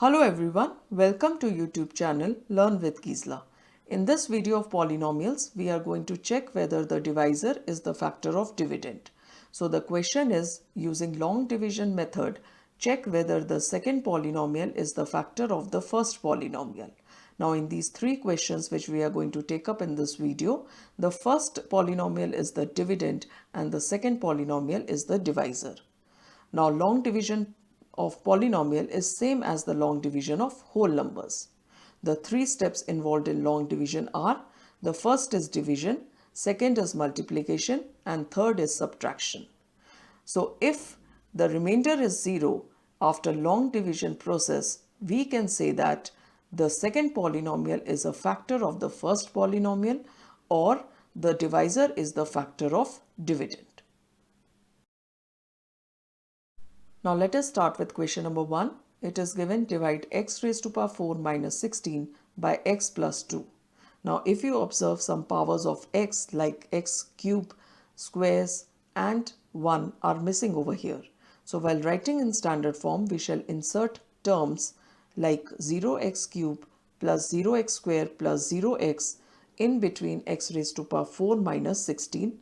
Hello everyone, welcome to YouTube channel Learn with Gisela. In this video of polynomials, we are going to check whether the divisor is the factor of dividend. So the question is, using long division method, check whether the second polynomial is the factor of the first polynomial. Now in these three questions which we are going to take up in this video, the first polynomial is the dividend and the second polynomial is the divisor. Now long division of polynomial is same as the long division of whole numbers. The three steps involved in long division are: the first is division, second is multiplication, and third is subtraction. So if the remainder is 0 after long division process, we can say that the second polynomial is a factor of the first polynomial, or the divisor is the factor of dividend. Now let us start with question number 1. It is given divide x raised to power 4 minus 16 by x plus 2. Now if you observe, some powers of x like x cube, squares and 1 are missing over here. So while writing in standard form, we shall insert terms like 0x cube plus 0x square plus 0x in between x raised to power 4 minus 16.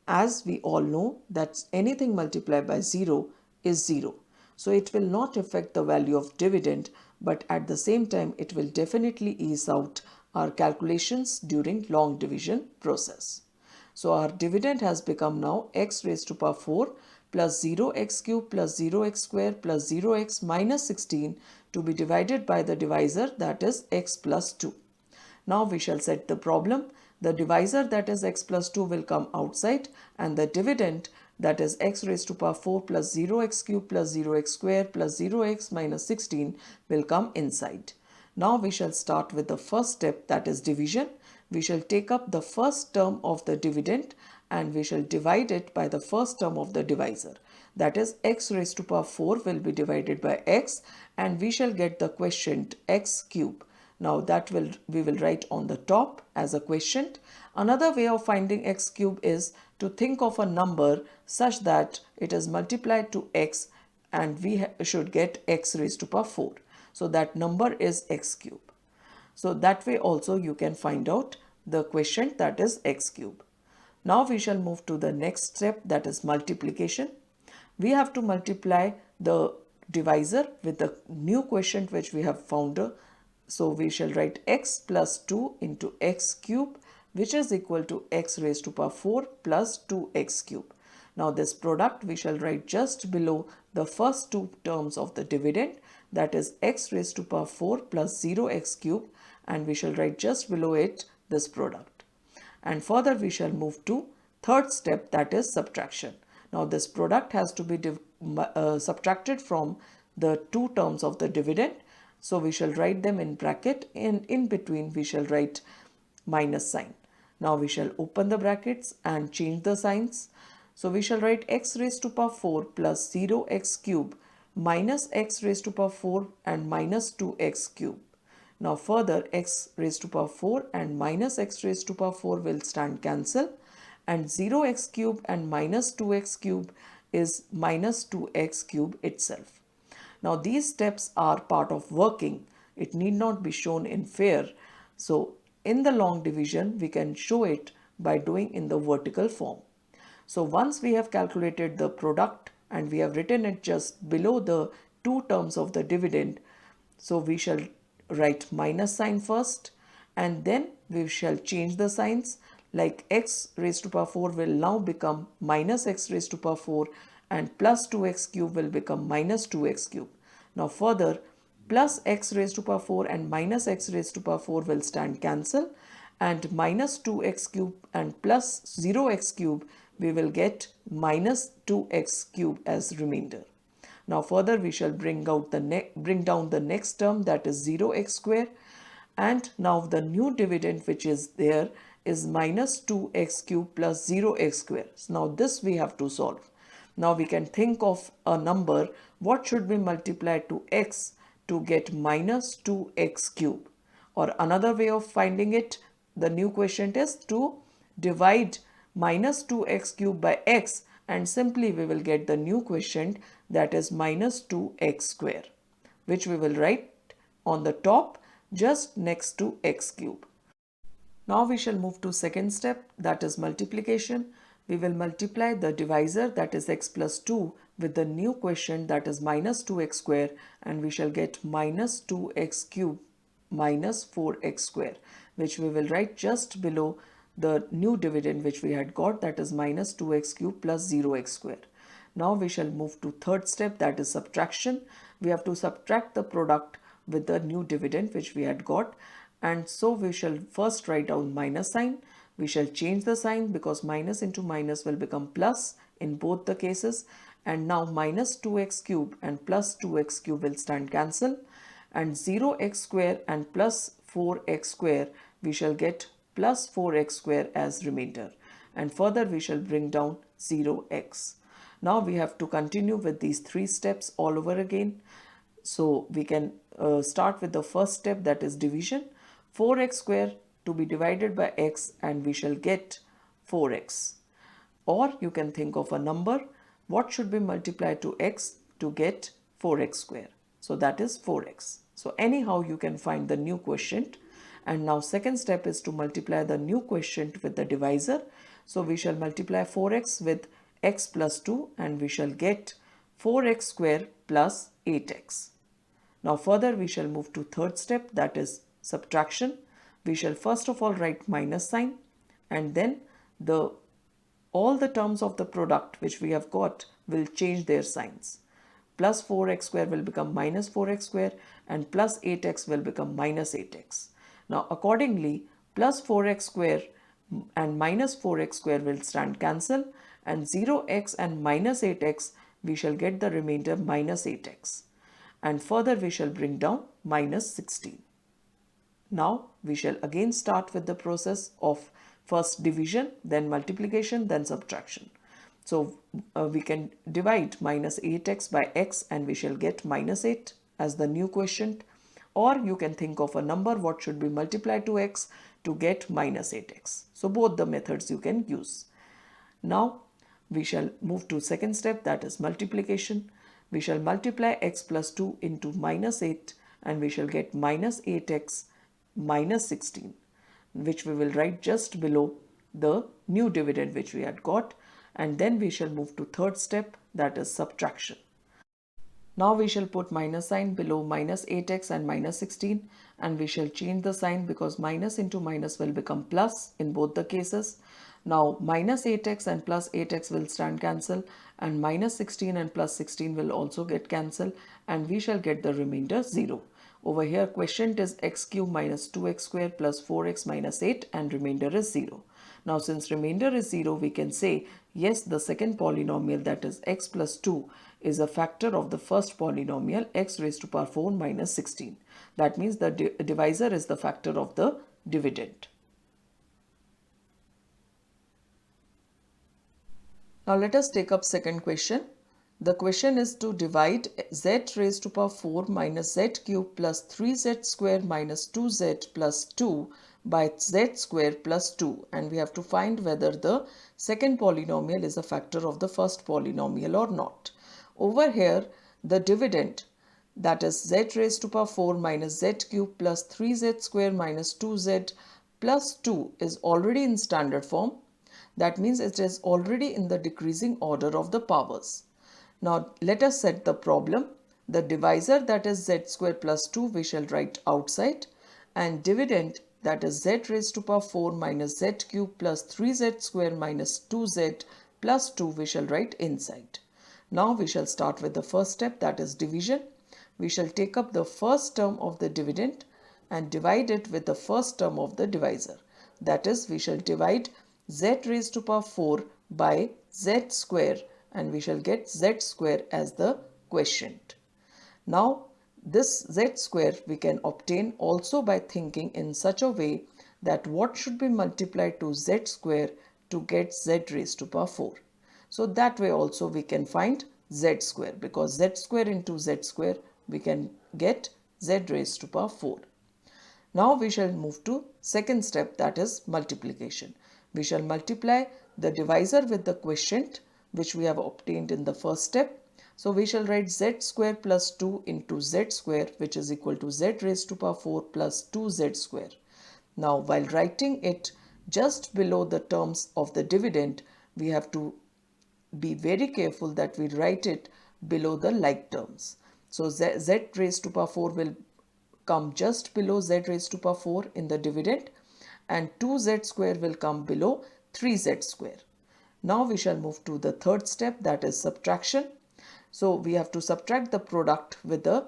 As we all know that anything multiplied by 0 is 0. So it will not affect the value of dividend, but at the same time it will definitely ease out our calculations during long division process. So our dividend has become now x raised to power 4 plus 0x cube plus 0x square plus 0x minus 16 to be divided by the divisor, that is x plus 2. Now we shall set the problem. The divisor, that is x plus 2, will come outside, and the dividend, that is x raised to power 4 plus 0x cube plus 0x square plus 0x minus 16, will come inside. Now we shall start with the first step, that is division. We shall take up the first term of the dividend and we shall divide it by the first term of the divisor. That is x raised to power 4 will be divided by x, and we shall get the quotient x cube. Now that we will write on the top as a quotient. Another way of finding x cube is to think of a number such that it is multiplied to x and we should get x raised to power 4. So that number is x cube. So that way also you can find out the quotient, that is x cube. Now we shall move to the next step, that is multiplication. We have to multiply the divisor with the new quotient which we have found. So we shall write x plus 2 into x cube, which is equal to x raised to power 4 plus 2x cube. Now this product we shall write just below the first two terms of the dividend, that is x raised to power 4 plus 0x cube, and we shall write just below it this product. And further we shall move to third step, that is subtraction. Now this product has to be subtracted from the two terms of the dividend. So we shall write them in bracket, and in between we shall write minus sign. Now we shall open the brackets and change the signs. So we shall write x raised to power 4 plus 0x cube minus x raised to power 4 and minus 2x cube. Now further, x raised to power 4 and minus x raised to power 4 will stand cancel, and 0x cube and minus 2x cube is minus 2x cube itself. Now these steps are part of working. It need not be shown in fair. So in the long division, we can show it by doing in the vertical form. So once we have calculated the product and we have written it just below the two terms of the dividend, so we shall write minus sign first, and then we shall change the signs, like x raised to power 4 will now become minus x raised to power 4 and plus 2x cube will become minus 2x cube. Now further, plus x raised to power 4 and minus x raised to power 4 will stand cancel, and minus 2x cube and plus 0x cube we will get minus 2x cube as remainder. Now further we shall bring down the next term, that is 0x square, and now the new dividend which is there is minus 2x cube plus 0x square. So now this we have to solve. Now we can think of a number, what should be multiplied to x to get minus 2x cube, or another way of finding it, the new quotient is to divide minus 2x cube by x, and simply we will get the new quotient, that is minus 2x square, which we will write on the top just next to x cube. Now we shall move to second step, that is multiplication. We will multiply the divisor, that is x plus 2, with the new quotient, that is minus 2x square, and we shall get minus 2x cube minus 4x square, which we will write just below the new dividend which we had got, that is minus 2x cube plus 0x square. Now we shall move to third step, that is subtraction. We have to subtract the product with the new dividend which we had got, and so we shall first write down minus sign. We shall change the sign because minus into minus will become plus in both the cases, and now minus 2x cube and plus 2x cube will stand cancel, and 0x square and plus 4x square we shall get plus 4x square as remainder, and further we shall bring down 0x. Now we have to continue with these three steps all over again. So we can start with the first step, that is division. 4x square to be divided by x, and we shall get 4x. Or you can think of a number, what should be multiplied to x to get 4x square. So that is 4x. So anyhow you can find the new quotient. And now second step is to multiply the new quotient with the divisor. So we shall multiply 4x with x plus 2, and we shall get 4x square plus 8x. Now further we shall move to third step, that is subtraction. We shall first of all write minus sign, and then all the terms of the product which we have got will change their signs. Plus 4x square will become minus 4x square, and plus 8x will become minus 8x. Now accordingly, plus 4x square and minus 4x square will stand cancel, and 0x and minus 8x we shall get the remainder minus 8x, and further we shall bring down minus 16. Now we shall again start with the process of first division, then multiplication, then subtraction. So we can divide minus 8x by x, and we shall get minus 8 as the new quotient. Or you can think of a number, what should be multiplied to x to get minus 8x. So both the methods you can use. Now we shall move to second step, that is multiplication. We shall multiply x plus 2 into minus 8, and we shall get minus 8x minus 16, which we will write just below the new dividend which we had got. And then we shall move to third step, that is subtraction. Now we shall put minus sign below minus 8x and minus 16, and we shall change the sign because minus into minus will become plus in both the cases. Now minus 8x and plus 8x will stand cancel, and minus 16 and plus 16 will also get cancelled, and we shall get the remainder 0. Over here quotient is x cube minus 2x square plus 4x minus 8, and remainder is 0. Now since remainder is 0, we can say yes, the second polynomial, that is x plus 2, is a factor of the first polynomial x raised to power 4 minus 16. That means the divisor is the factor of the dividend. Now let us take up second question. The question is to divide z raised to power 4 minus z cube plus 3z square minus 2z plus 2 by z square plus 2, and we have to find whether the second polynomial is a factor of the first polynomial or not. Over here the dividend, that is z raised to power 4 minus z cube plus 3z square minus 2z plus 2 is already in standard form. That means it is already in the decreasing order of the powers. Now let us set the problem. The divisor, that is z square plus 2, we shall write outside, and dividend, that is z raised to power 4 minus z cube plus 3z square minus 2z plus 2, we shall write inside. Now we shall start with the first step, that is division. We shall take up the first term of the dividend and divide it with the first term of the divisor. That is, we shall divide z raised to power 4 by z square, and we shall get z square as the quotient. Now this z square we can obtain also by thinking in such a way that what should be multiplied to z square to get z raised to power 4. So that way also we can find z square, because z square into z square we can get z raised to power 4. Now we shall move to second step, that is multiplication. We shall multiply the divisor with the quotient which we have obtained in the first step. So we shall write z square plus 2 into z square, which is equal to z raised to power 4 plus 2z square. Now while writing it just below the terms of the dividend, we have to be very careful that we write it below the like terms. So z raised to power 4 will come just below z raised to power 4 in the dividend, and 2z square will come below 3z square. Now we shall move to the third step, that is subtraction. So we have to subtract the product with the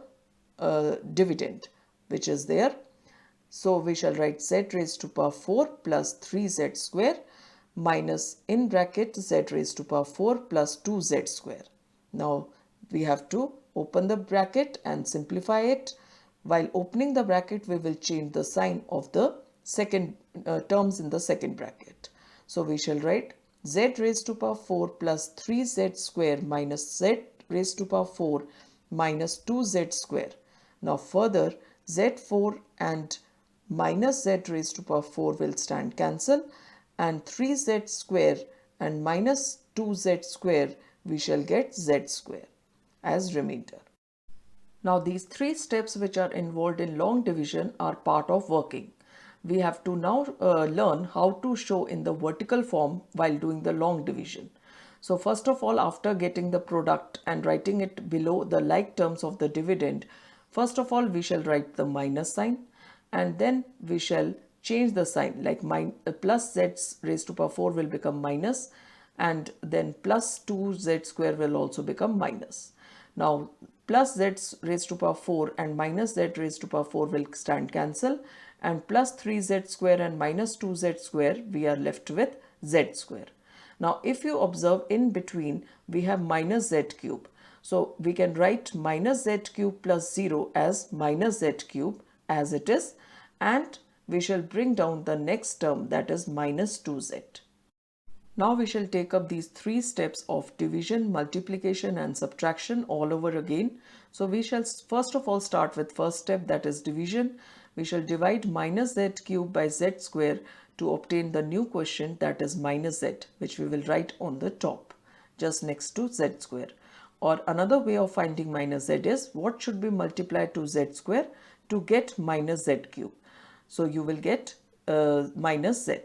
dividend which is there. So we shall write z raised to power 4 plus 3z square minus in bracket z raised to power 4 plus 2z square. Now we have to open the bracket and simplify it. While opening the bracket, we will change the sign of the second terms in the second bracket. So we shall write z raised to power 4 plus 3z square minus z raised to power 4 minus 2z square. Now further, z4 and minus z raised to power 4 will stand cancel, and 3z square and minus 2z square we shall get z square as remainder. Now these three steps which are involved in long division are part of working. We have to now learn how to show in the vertical form while doing the long division. So first of all, after getting the product and writing it below the like terms of the dividend, first of all we shall write the minus sign, and then we shall change the sign, like plus z raised to power 4 will become minus, and then plus 2z square will also become minus. Now plus z raised to power 4 and minus z raised to power 4 will stand cancel, and plus 3z square and minus 2z square we are left with z square. Now if you observe, in between we have minus z cube. So we can write minus z cube plus 0 as minus z cube as it is, and we shall bring down the next term, that is minus 2z. Now we shall take up these three steps of division, multiplication and subtraction all over again. So we shall first of all start with first step, that is division. We shall divide minus z cube by z square to obtain the new quotient, that is minus z, which we will write on the top just next to z square. Or another way of finding minus z is what should be multiplied to z square to get minus z cube. So you will get minus z.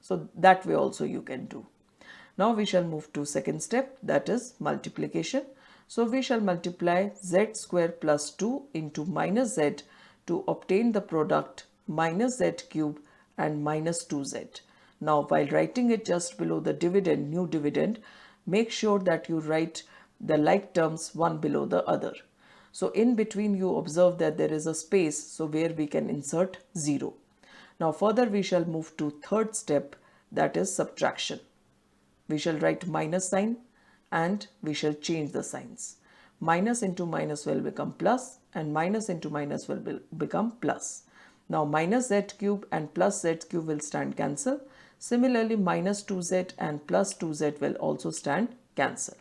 So that way also you can do. Now we shall move to second step, that is multiplication. So we shall multiply z square plus 2 into minus z to obtain the product minus z cube and minus 2z. Now while writing it just below the dividend, new dividend, make sure that you write the like terms one below the other. So in between you observe that there is a space, so where we can insert 0. Now further we shall move to third step, that is subtraction. We shall write minus sign and we shall change the signs. Minus into minus will become plus, and minus into minus will become plus. Now minus z cube and plus z cube will stand cancel. Similarly minus 2z and plus 2z will also stand cancel.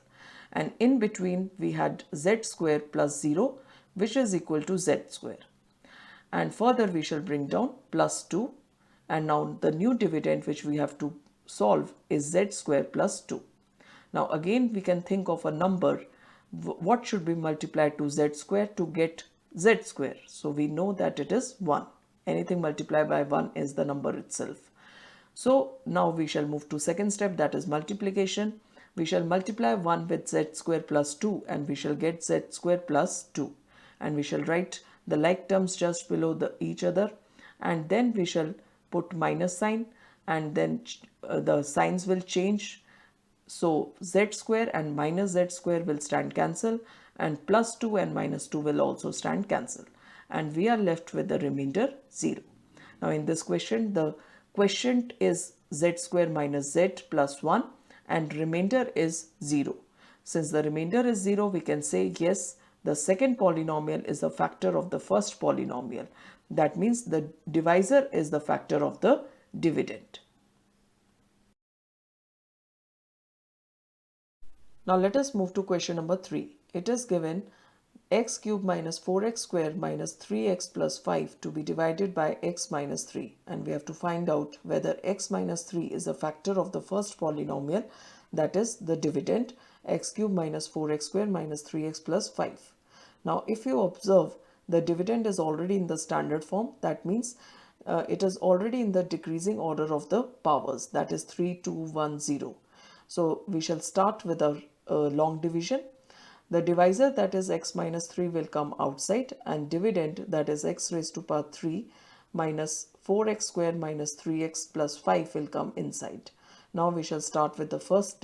And in between we had z square plus 0, which is equal to z square. And further we shall bring down plus 2, and now the new dividend which we have to solve is z square plus 2. Now again we can think of a number, what should be multiplied to z square to get z square. So we know that it is 1. Anything multiplied by 1 is the number itself. So now we shall move to second step, that is multiplication. We shall multiply 1 with z square plus 2 and we shall get z square plus 2. And we shall write the like terms just below each other, and then we shall put minus sign, and then the signs will change. So z square and minus z square will stand cancel, and plus 2 and minus 2 will also stand cancel, and we are left with the remainder 0. Now in this question, the quotient is z square minus z plus 1 and remainder is 0. Since the remainder is 0, we can say yes, the second polynomial is a factor of the first polynomial. That means the divisor is the factor of the dividend. Now let us move to question number 3. It is given x cube minus 4x square minus 3x plus 5 to be divided by x minus 3, and we have to find out whether x minus 3 is a factor of the first polynomial, that is the dividend, x cube minus 4x square minus 3x plus 5. Now if you observe, the dividend is already in the standard form. That means it is already in the decreasing order of the powers, that is 3, 2, 1, 0. So we shall start with a long division. The divisor, that is x minus 3, will come outside, and dividend, that is x raised to power 3 minus 4x square minus 3x plus 5, will come inside. Now we shall start with the first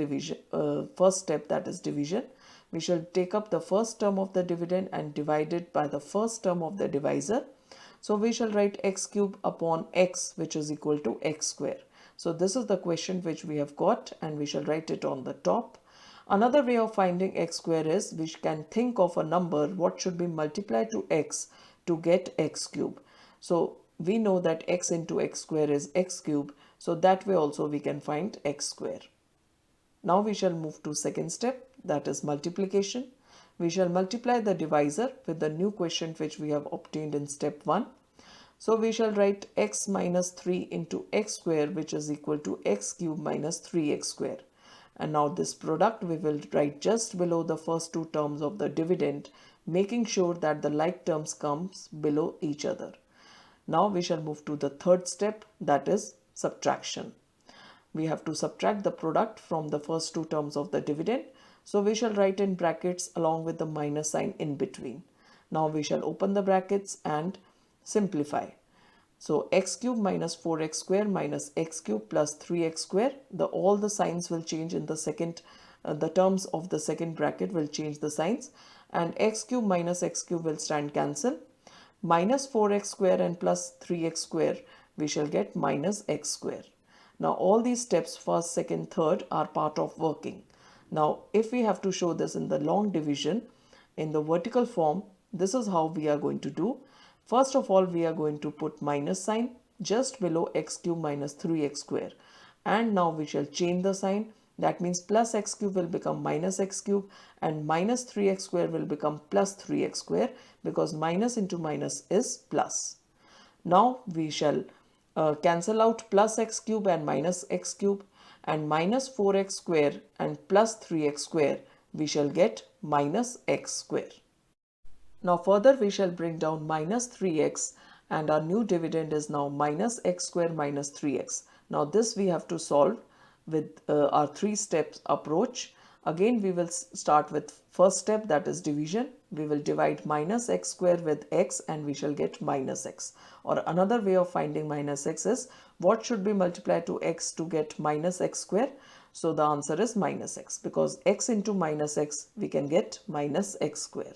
step, that is division. We shall take up the first term of the dividend and divide it by the first term of the divisor. So we shall write x cube upon x, which is equal to x square. So this is the question which we have got, and we shall write it on the top. Another way of finding x square is we can think of a number what should be multiplied to x to get x cube. So we know that x into x square is x cube. So that way also we can find x square. Now we shall move to second step, that is multiplication. We shall multiply the divisor with the new quotient which we have obtained in step 1. So we shall write x minus 3 into x square, which is equal to x cube minus 3x square. And now this product we will write just below the first two terms of the dividend, making sure that the like terms comes below each other. Now we shall move to the third step, that is subtraction. We have to subtract the product from the first two terms of the dividend. So we shall write in brackets along with the minus sign in between. Now we shall open the brackets and simplify. So x cube minus 4x square minus x cube plus 3x square, all the signs will change in the second, the terms of the second bracket will change the signs, and x cube minus x cube will stand cancel. Minus 4x square and plus 3x square, we shall get minus x square. Now all these steps, first, second, third, are part of working. Now if we have to show this in the long division in the vertical form, this is how we are going to do. First of all, we are going to put minus sign just below x cube minus 3x square, and now we shall change the sign. That means plus x cube will become minus x cube, and minus 3x square will become plus 3x square, because minus into minus is plus. Now we shall cancel out plus x cube and minus x cube, and minus 4x square and plus 3x square, we shall get minus x square. Now further we shall bring down minus 3x, and our new dividend is now minus x square minus 3x. Now this we have to solve with our 3 steps approach. Again we will start with first step, that is division. We will divide minus x square with x and we shall get minus x. Or another way of finding minus x is what should be multiplied to x to get minus x square. So the answer is minus x, because x into minus x we can get minus x square.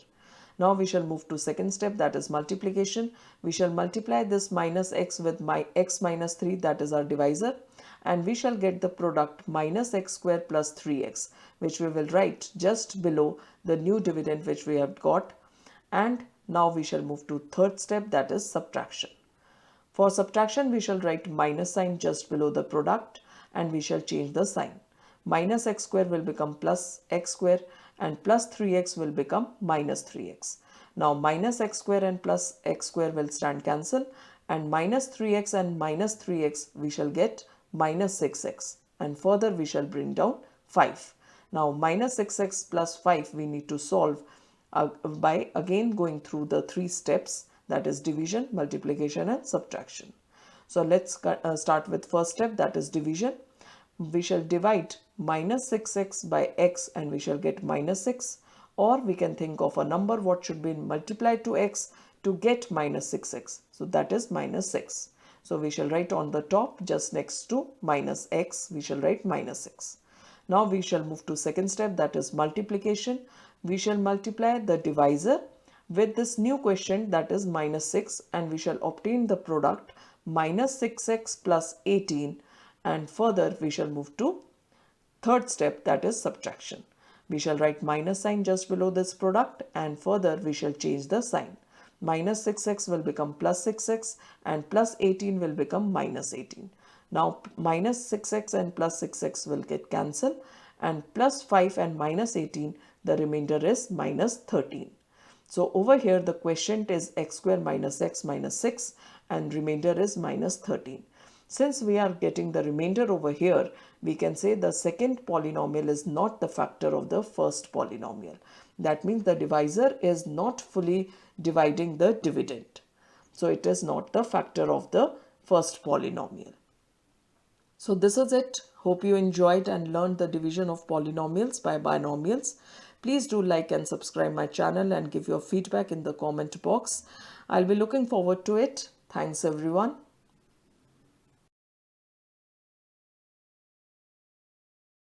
Now we shall move to second step, that is multiplication. We shall multiply this minus x with x minus 3, that is our divisor, and we shall get the product minus x square plus 3x, which we will write just below the new dividend which we have got. And now we shall move to third step, that is subtraction. For subtraction we shall write minus sign just below the product, and we shall change the sign. Minus x square will become plus x square, and plus 3x will become minus 3x. Now minus x square and plus x square will stand cancel, and minus 3x and minus 3x we shall get minus 6x, and further we shall bring down 5. Now minus 6x plus 5 we need to solve by again going through the 3 steps, that is division, multiplication and subtraction. So let's start with first step, that is division. We shall divide minus 6x by x and we shall get minus 6, or we can think of a number what should be multiplied to x to get minus 6x. So that is minus 6. So we shall write on the top just next to minus x, we shall write minus 6. Now we shall move to second step, that is multiplication. We shall multiply the divisor with this new quotient, that is minus 6, and we shall obtain the product minus 6x plus 18. And further we shall move to third step, that is subtraction. We shall write minus sign just below this product, and further we shall change the sign. Minus 6x will become plus 6x, and plus 18 will become minus 18. Now minus 6x and plus 6x will get cancelled, and plus 5 and minus 18, the remainder is minus 13. So over here the quotient is x square minus x minus 6, and remainder is minus 13. Since we are getting the remainder over here, we can say the second polynomial is not the factor of the first polynomial. That means the divisor is not fully dividing the dividend. So it is not the factor of the first polynomial. So this is it. Hope you enjoyed and learned the division of polynomials by binomials. Please do like and subscribe my channel and give your feedback in the comment box. I'll be looking forward to it. Thanks everyone.